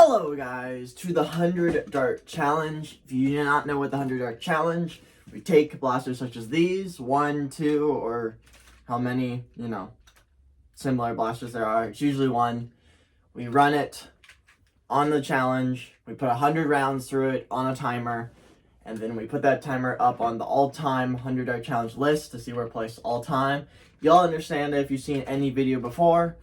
Hello guys, to the 100 dart challenge. If you do not know what the 100 dart challenge, we take blasters such as these, 1, 2, or how many, similar blasters there are. It's usually 1. We run it on the challenge, we put 100 rounds through it on a timer, and then we put that timer up on the all-time 100 dart challenge list to see where it placed all time. Y'all understand it if you've seen any video before.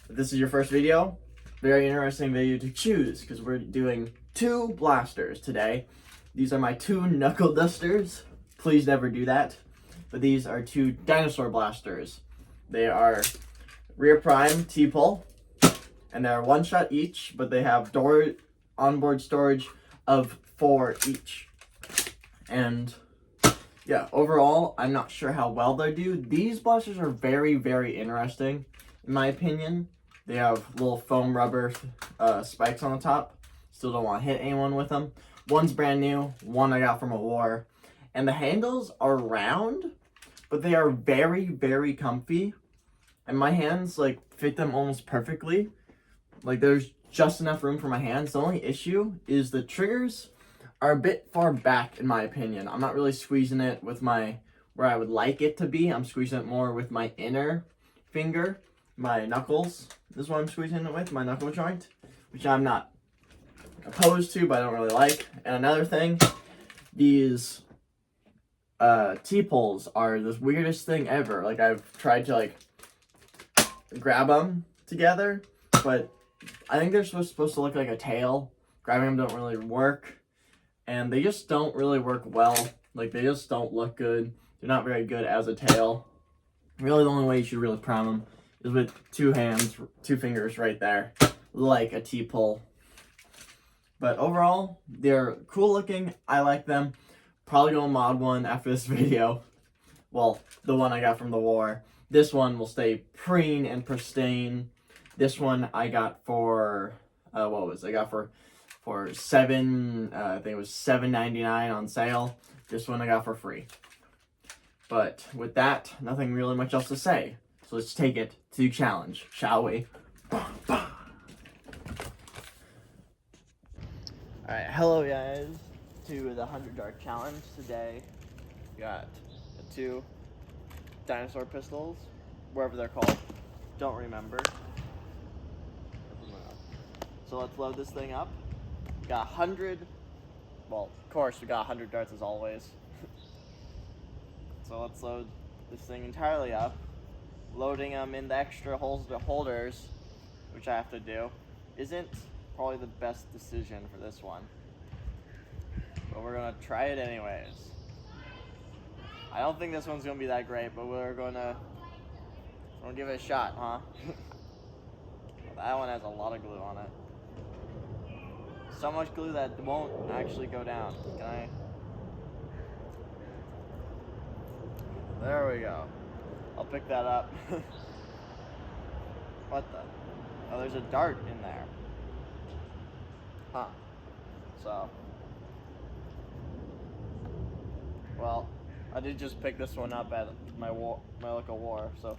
If this is your first video, very interesting video to choose because we're doing 2 blasters today. These are my 2 knuckle dusters. Please never do that. But these are 2 dinosaur blasters. They are rear prime T-pull, and they're 1 shot each, but they have onboard storage of 4 each. And yeah, overall, I'm not sure how well they do. These blasters are very, very interesting, in my opinion. They have little foam rubber spikes on the top. Still don't want to hit anyone with them. One's brand new, one I got from a war. And the handles are round, but they are very, very comfy. And my hands, fit them almost perfectly. There's just enough room for my hands. The only issue is the triggers are a bit far back, in my opinion. I'm not really squeezing it with where I would like it to be. I'm squeezing it more with my inner finger. My knuckles is what I'm squeezing it with, my knuckle joint, which I'm not opposed to, but I don't really like. And another thing, these T-pulls are the weirdest thing ever. I've tried to grab them together, but I think they're supposed to look like a tail. Grabbing them don't really work, and they just don't really work well. They just don't look good. They're not very good as a tail. Really, the only way you should really prime them is with 2 hands, 2 fingers right there, like a T-pull. But overall, they're cool looking. I like them. Probably gonna mod one after this video. Well, the one I got from the war. This one will stay preen and pristine. This one I got for I got for I think it was $7.99 on sale. This one I got for free. But with that, nothing really much else to say. So let's take it to the challenge, shall we? Alright, hello guys, to the 100 dart challenge. Today, we got the 2 dinosaur pistols, wherever they're called. Don't remember. So let's load this thing up. We got 100, well, of course we got 100 darts as always. So let's load this thing entirely up. Loading them in the extra holders, which I have to do, isn't probably the best decision for this one. But we're gonna try it anyways. I don't think this one's gonna be that great, but we're gonna give it a shot, huh? That one has a lot of glue on it. So much glue that it won't actually go down. Can I? There we go. I'll pick that up. What the? Oh, there's a dart in there. Huh. So. Well, I did just pick this one up at my local war, so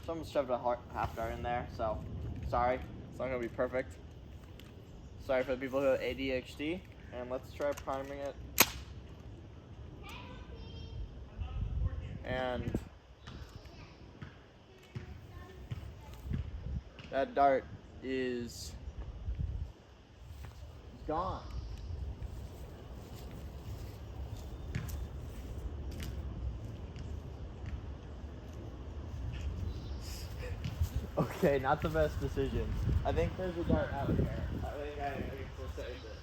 someone shoved a half dart in there, so sorry. It's not gonna be perfect. Sorry for the people who have ADHD, and let's try priming it. And that dart is gone. Okay, not the best decision. I think there's a dart out there. I think we'll save this.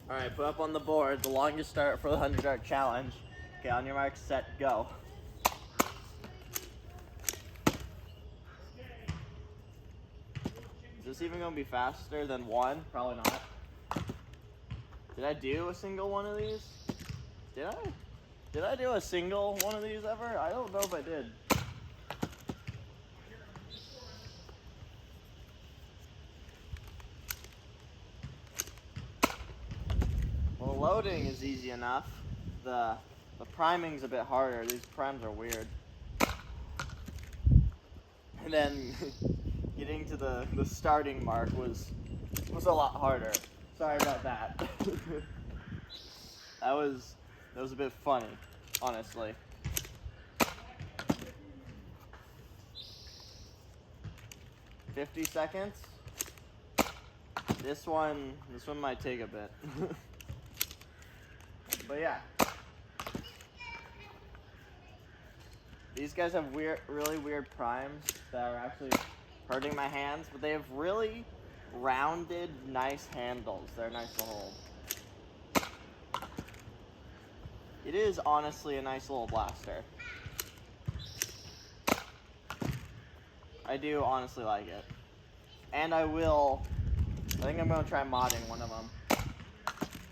Alright, put up on the board the longest dart for the 100 dart challenge. Okay, on your mark, set, go. Is this even going to be faster than 1? Probably not. Did I do a single one of these? Did I? Did I do a single one of these ever? I don't know if I did. loading is easy enough. The priming's a bit harder. These primes are weird. And then getting to the starting mark was a lot harder. Sorry about that. that was a bit funny, honestly. "50 seconds. This one might take a bit. But yeah. These guys have really weird primes that are actually hurting my hands, but they have really rounded, nice handles. They're nice to hold. It is honestly a nice little blaster. I do honestly like it. And I think I'm going to try modding one of them.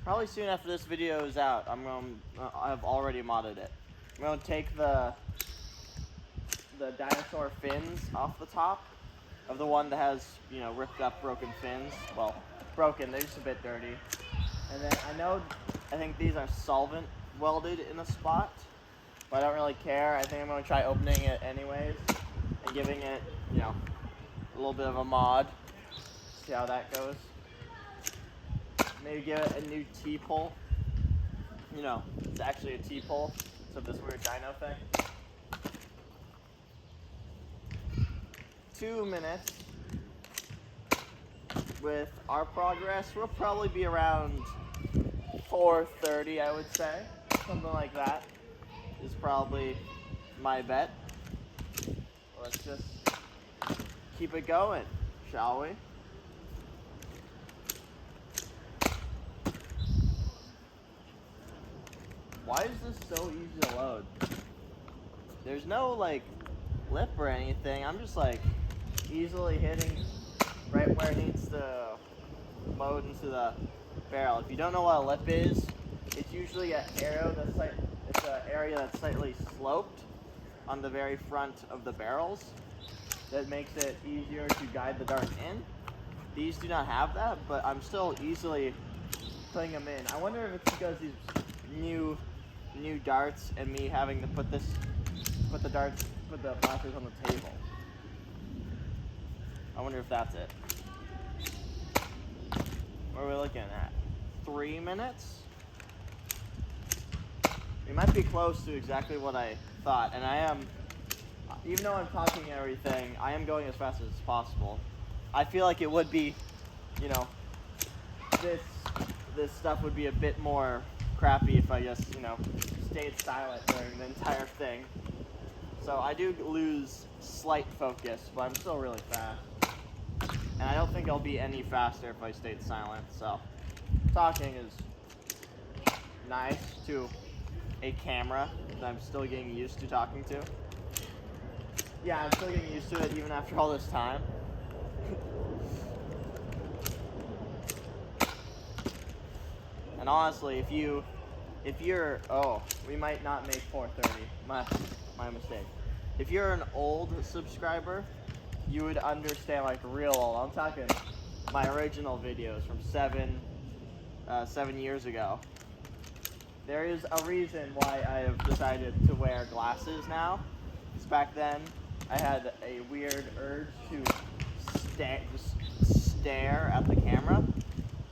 Probably soon after this video is out, I've already modded it. I'm going to take the dinosaur fins off the top of the one that has, ripped up broken fins. Well, broken, they're just a bit dirty. And then I think these are solvent welded in a spot, but I don't really care. I think I'm going to try opening it anyways and giving it, a little bit of a mod. See how that goes. Maybe give it a new T-pole. It's actually a T-pole, so this weird dino thing. 2 minutes. With our progress, we'll probably be around 4:30, I would say. Something like that is probably my bet. Let's just keep it going, shall we? Why is this so easy to load? There's no lip or anything. I'm just easily hitting right where it needs to load into the barrel. If you don't know what a lip is, it's usually an arrow it's an area that's slightly sloped on the very front of the barrels. That makes it easier to guide the dart in. These do not have that, but I'm still easily putting them in. I wonder if it's because these new darts and me having to put the blasters on the table. I wonder if that's it. What are we looking at? 3 minutes? We might be close to exactly what I thought, and I am, even though I'm talking everything, I am going as fast as possible. I feel like it would be, this stuff would be a bit more crappy if I just, stayed silent during the entire thing. So I do lose slight focus, but I'm still really fast. And I don't think I'll be any faster if I stayed silent, so talking is nice to a camera that I'm still getting used to talking to. Yeah, I'm still getting used to it even after all this time. And honestly, if you're, we might not make 4:30. My mistake. If you're an old subscriber, you would understand real old. I'm talking my original videos from 7 years ago. There is a reason why I have decided to wear glasses now. Because back then, I had a weird urge to stare at the camera,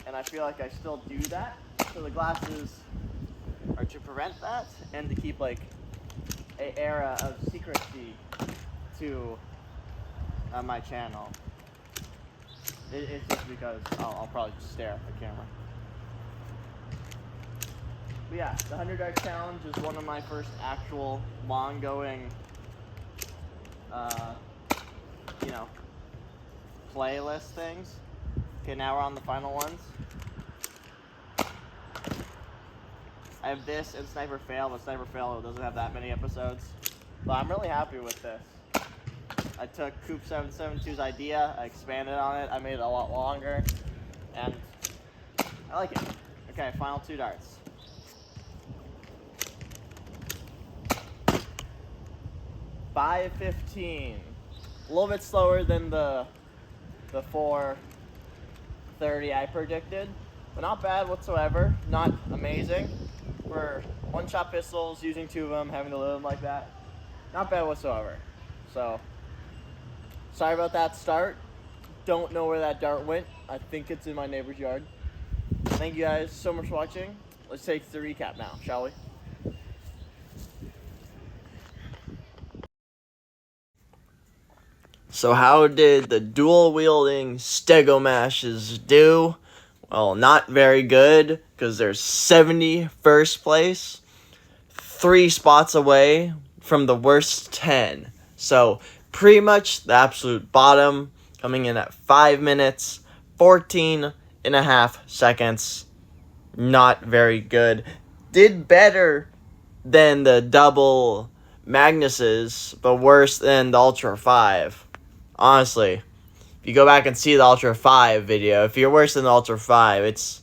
and I feel like I still do that. So the glasses are to prevent that and to keep an era of secrecy to my channel. It's just because I'll probably just stare at the camera. But yeah, the 100 dart challenge is one of my first actual long-going, playlist things. Okay, now we're on the final ones. I have this and Sniper Fail, but Sniper Fail doesn't have that many episodes. But I'm really happy with this. I took Coop772's idea, I expanded on it, I made it a lot longer, and I like it. Okay, final 2 darts. $5.15. A little bit slower than the 4:30 I predicted, but not bad whatsoever. Not amazing for one-shot pistols, using 2 of them, having to load them like that. Not bad whatsoever. So, sorry about that start. Don't know where that dart went. I think it's in my neighbor's yard. Thank you guys so much for watching. Let's take the recap now, shall we? So how did the dual-wielding Stegomashes do? Well, not very good, because they're 71st place, 3 spots away from the worst 10. So, pretty much the absolute bottom, coming in at 5 minutes, 14.5 seconds. Not very good. Did better than the double Magnuses, but worse than the Ultra 5. Honestly, if you go back and see the Ultra 5 video, if you're worse than the Ultra 5,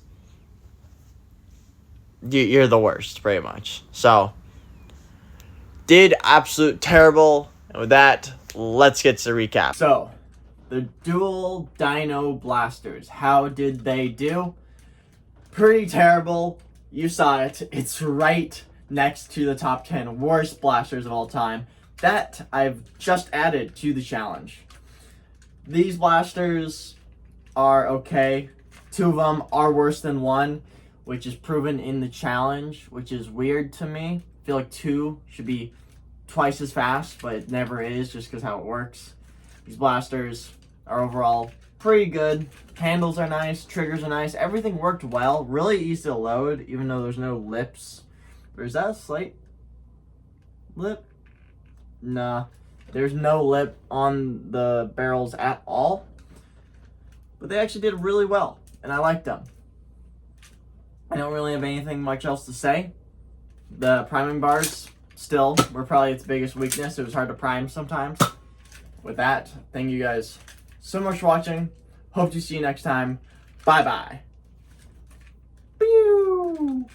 you're the worst, pretty much. So, did absolute terrible. And with that, let's get to the recap. So, the dual Dino Blasters, how did they do? Pretty terrible. You saw it. It's right next to the top 10 worst blasters of all time that I've just added to the challenge. These blasters are okay. 2 of them are worse than 1, which is proven in the challenge, which is weird to me. I feel like 2 should be twice as fast, but it never is, just because how it works. These blasters are overall pretty good. Handles are nice, triggers are nice, everything worked well. Really easy to load, even though there's no lips. Or is that a slight lip? Nah, there's no lip on the barrels at all. But they actually did really well, and I liked them. I don't really have anything much else to say. The priming bars still were probably its biggest weakness. It was hard to prime sometimes. With that, thank you guys so much for watching. Hope to see you next time. Bye-bye. Boom!